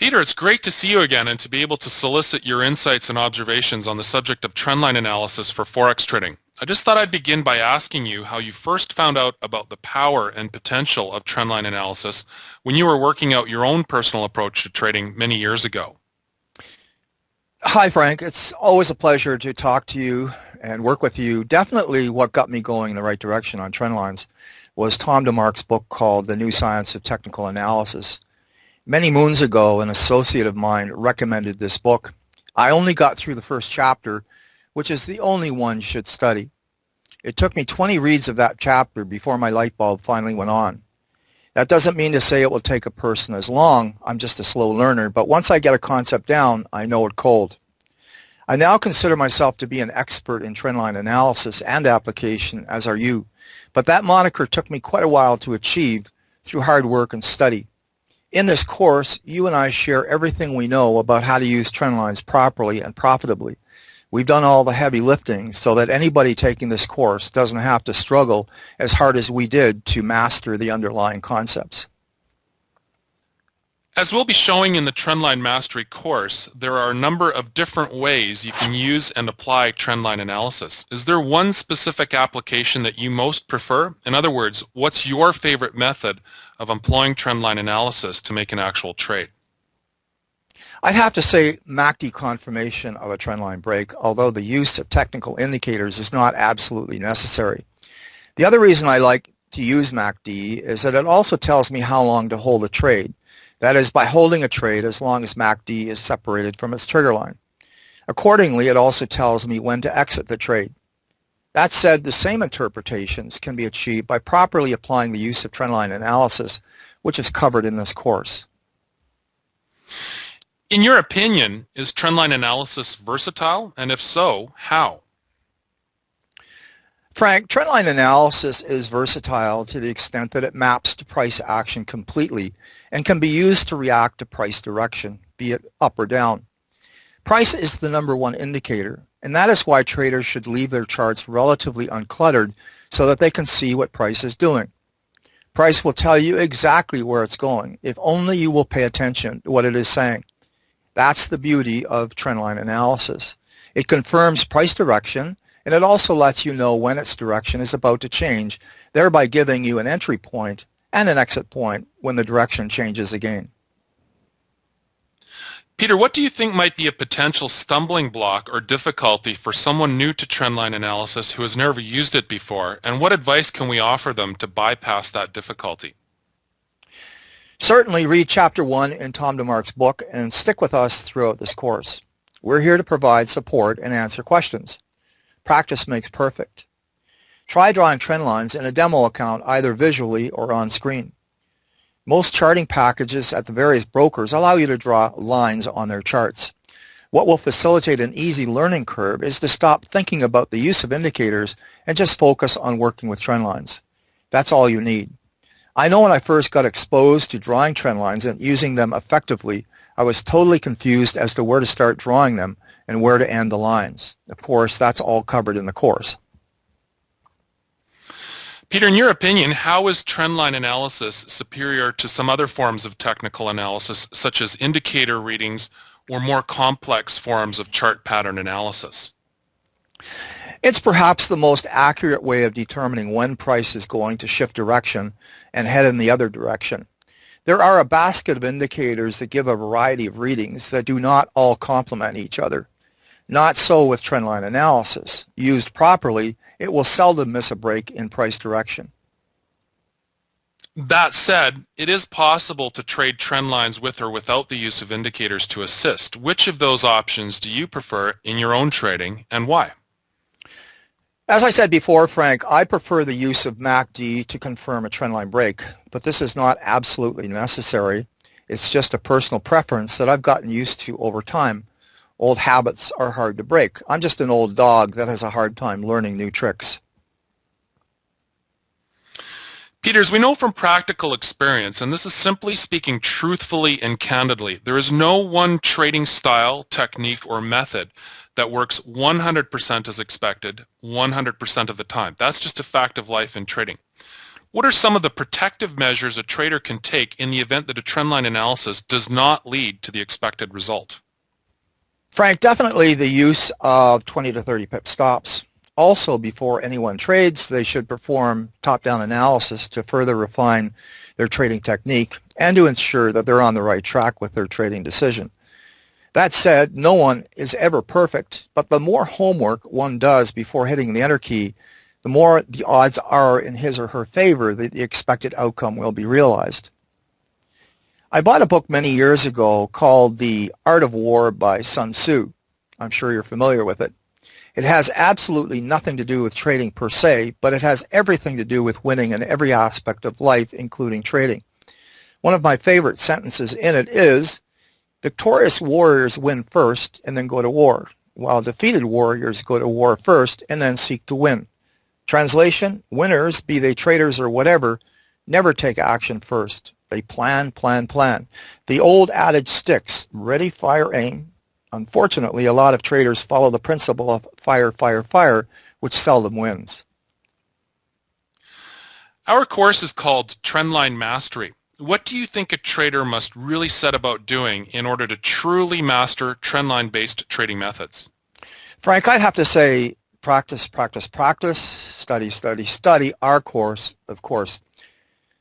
Peter, it's great to see you again and to be able to solicit your insights and observations on the subject of trendline analysis for Forex trading. I just thought I'd begin by asking you how you first found out about the power and potential of trendline analysis when you were working out your own personal approach to trading many years ago. Hi, Frank. It's always a pleasure to talk to you and work with you. Definitely what got me going in the right direction on trend lines was Tom DeMark's book called The New Science of Technical Analysis. Many moons ago, an associate of mine recommended this book. I only got through the first chapter, which is the only one you should study. It took me 20 reads of that chapter before my light bulb finally went on. That doesn't mean to say it will take a person as long. I'm just a slow learner, but once I get a concept down, I know it cold. I now consider myself to be an expert in trendline analysis and application, as are you, but that moniker took me quite a while to achieve through hard work and study. In this course, you and I share everything we know about how to use trend lines properly and profitably. We've done all the heavy lifting so that anybody taking this course doesn't have to struggle as hard as we did to master the underlying concepts. As we'll be showing in the Trendline Mastery course, there are a number of different ways you can use and apply trendline analysis. Is there one specific application that you most prefer? In other words, what's your favorite method of employing trendline analysis to make an actual trade? I'd have to say MACD confirmation of a trendline break, although the use of technical indicators is not absolutely necessary. The other reason I like to use MACD is that it also tells me how long to hold a trade. That is, by holding a trade as long as MACD is separated from its trigger line. Accordingly, it also tells me when to exit the trade. That said, the same interpretations can be achieved by properly applying the use of trendline analysis, which is covered in this course. In your opinion, is trendline analysis versatile? And if so, how? Frank, trendline analysis is versatile to the extent that it maps to price action completely and can be used to react to price direction, be it up or down. Price is the number one indicator, and that is why traders should leave their charts relatively uncluttered so that they can see what price is doing. Price will tell you exactly where it's going, if only you will pay attention to what it is saying. That's the beauty of trendline analysis. It confirms price direction, and it also lets you know when its direction is about to change, thereby giving you an entry point and an exit point when the direction changes again. Peter, what do you think might be a potential stumbling block or difficulty for someone new to trendline analysis who has never used it before, and what advice can we offer them to bypass that difficulty? Certainly read Chapter 1 in Tom DeMark's book and stick with us throughout this course. We're here to provide support and answer questions. Practice makes perfect. Try drawing trend lines in a demo account either visually or on screen. Most charting packages at the various brokers allow you to draw lines on their charts. What will facilitate an easy learning curve is to stop thinking about the use of indicators and just focus on working with trend lines. That's all you need. I know when I first got exposed to drawing trend lines and using them effectively, I was totally confused as to where to start drawing them and where to end the lines. Of course, that's all covered in the course. Peter, in your opinion, how is trendline analysis superior to some other forms of technical analysis, such as indicator readings or more complex forms of chart pattern analysis? It's perhaps the most accurate way of determining when price is going to shift direction and head in the other direction. There are a basket of indicators that give a variety of readings that do not all complement each other. Not so with trendline analysis. Used properly, it will seldom miss a break in price direction. That said, it is possible to trade trend lines with or without the use of indicators to assist. Which of those options do you prefer in your own trading, and why? As I said before, Frank, I prefer the use of MACD to confirm a trendline break, but this is not absolutely necessary. It's just a personal preference that I've gotten used to over time. Old habits are hard to break. I'm just an old dog that has a hard time learning new tricks. Peter, as we know from practical experience, and this is simply speaking truthfully and candidly, there is no one trading style, technique, or method that works 100% as expected 100% of the time. That's just a fact of life in trading. What are some of the protective measures a trader can take in the event that a trendline analysis does not lead to the expected result? Frank, definitely the use of 20 to 30 pip stops. Also, before anyone trades, they should perform top-down analysis to further refine their trading technique and to ensure that they're on the right track with their trading decision. That said, no one is ever perfect, but the more homework one does before hitting the enter key, the more the odds are in his or her favor that the expected outcome will be realized. I bought a book many years ago called The Art of War by Sun Tzu. I'm sure you're familiar with it. It has absolutely nothing to do with trading per se, but it has everything to do with winning in every aspect of life, including trading. One of my favorite sentences in it is, "Victorious warriors win first and then go to war, while defeated warriors go to war first and then seek to win." Translation, winners, be they traders or whatever, never take action first. They plan, plan, plan. The old adage sticks, ready, fire, aim. Unfortunately, a lot of traders follow the principle of fire, fire, fire, which seldom wins. Our course is called Trendline Mastery. What do you think a trader must really set about doing in order to truly master trendline-based trading methods? Frank, I'd have to say practice, practice, practice, study, study, study, our course, of course.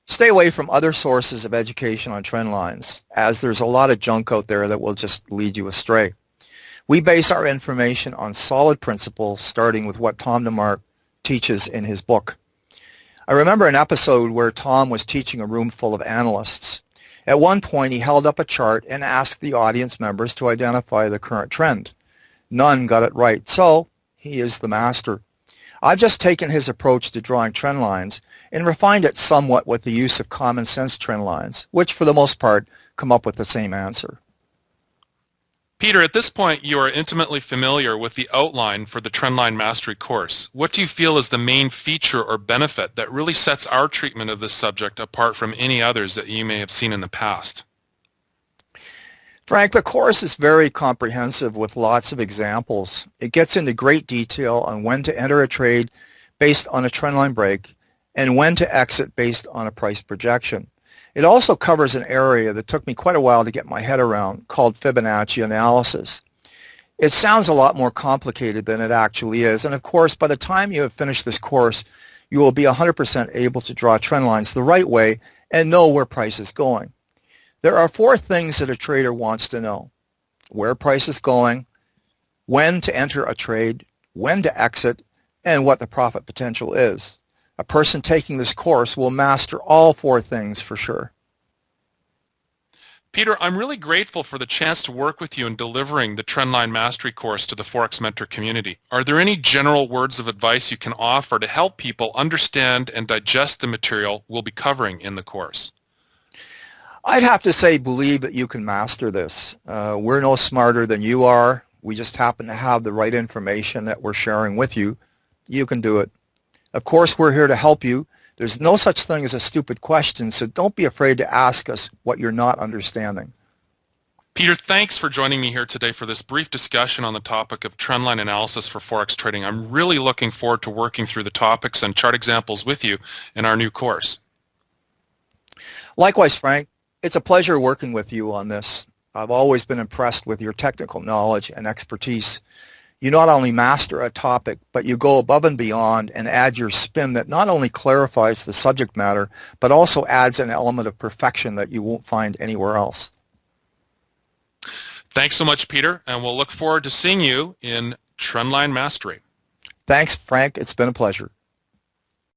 Stay away from other sources of education on trend lines, as there's a lot of junk out there that will just lead you astray. We base our information on solid principles, starting with what Tom DeMark teaches in his book. I remember an episode where Tom was teaching a room full of analysts. At one point, he held up a chart and asked the audience members to identify the current trend. None got it right, so he is the master. I've just taken his approach to drawing trend lines and refined it somewhat with the use of common sense trend lines, which for the most part come up with the same answer. Peter, at this point you are intimately familiar with the outline for the Trendline Mastery course. What do you feel is the main feature or benefit that really sets our treatment of this subject apart from any others that you may have seen in the past? Frank, the course is very comprehensive with lots of examples. It gets into great detail on when to enter a trade based on a trendline break and when to exit based on a price projection. It also covers an area that took me quite a while to get my head around called Fibonacci analysis. It sounds a lot more complicated than it actually is, and of course by the time you have finished this course you will be 100% able to draw trend lines the right way and know where price is going. There are 4 things that a trader wants to know: where price is going, when to enter a trade, when to exit, and what the profit potential is. A person taking this course will master all 4 things for sure. Peter, I'm really grateful for the chance to work with you in delivering the Trendline Mastery course to the Forex Mentor community. Are there any general words of advice you can offer to help people understand and digest the material we'll be covering in the course? I'd have to say believe that you can master this. We're no smarter than you are. We just happen to have the right information that we're sharing with you. You can do it. Of course, we're here to help you. There's no such thing as a stupid question, so don't be afraid to ask us what you're not understanding. Peter, thanks for joining me here today for this brief discussion on the topic of trendline analysis for Forex trading. I'm really looking forward to working through the topics and chart examples with you in our new course. Likewise, Frank, it's a pleasure working with you on this. I've always been impressed with your technical knowledge and expertise. You not only master a topic, but you go above and beyond and add your spin that not only clarifies the subject matter, but also adds an element of perfection that you won't find anywhere else. Thanks so much, Peter, and we'll look forward to seeing you in Trendline Mastery. Thanks, Frank. It's been a pleasure.